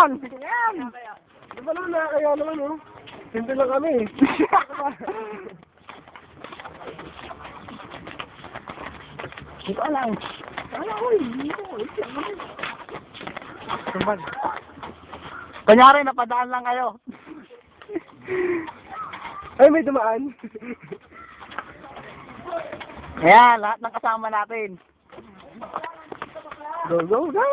yan! Yan! Di ba naman nakakaya naman, oh? Simple lang kami, eh. Hindi ko alam. Kaya ko, hindi ko. Tumbad. Kunyari, napadaan lang kayo. Ay, may dumaan. Ayan, lahat ng kasama natin. Go, go, go!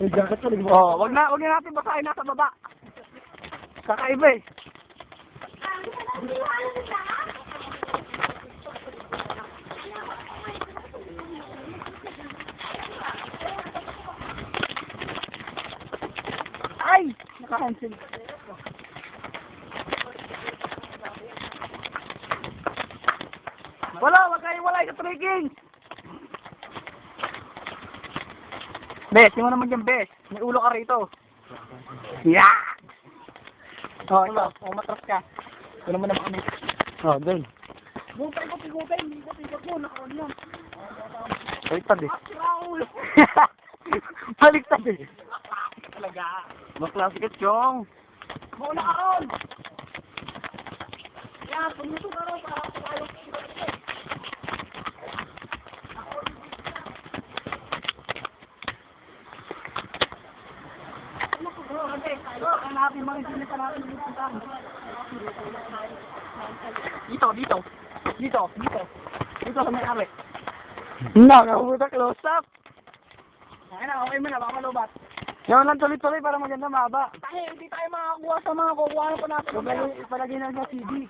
May jacket pa rin mo. Oh, wag na natin basahin nasa baba. Kakaiba eh. Ay! Naka-cancel. Wag kayo walay sa trekking! Bes, yung mo naman dyan, Bes. May ulo ka rito. Yeah! Oh, ito. Oh, matras ka. Ito naman naman kami. Oh, doon. Gutay, ikot mo, nakaon yan. Baliktad eh. Baliktad eh. Talaga. Maklasikat yung. Mauna ka ron! Yan, pumuto ka ron para tayo. Dito sa may-ari. Nakabuta close up. Ay na, okay mo na, baka malubat. Yan lang tuloy-tuloy para maganda mahaba. Tayo, hindi tayo makakuha sa mga kukuha pa natin. Palagay na sa CD.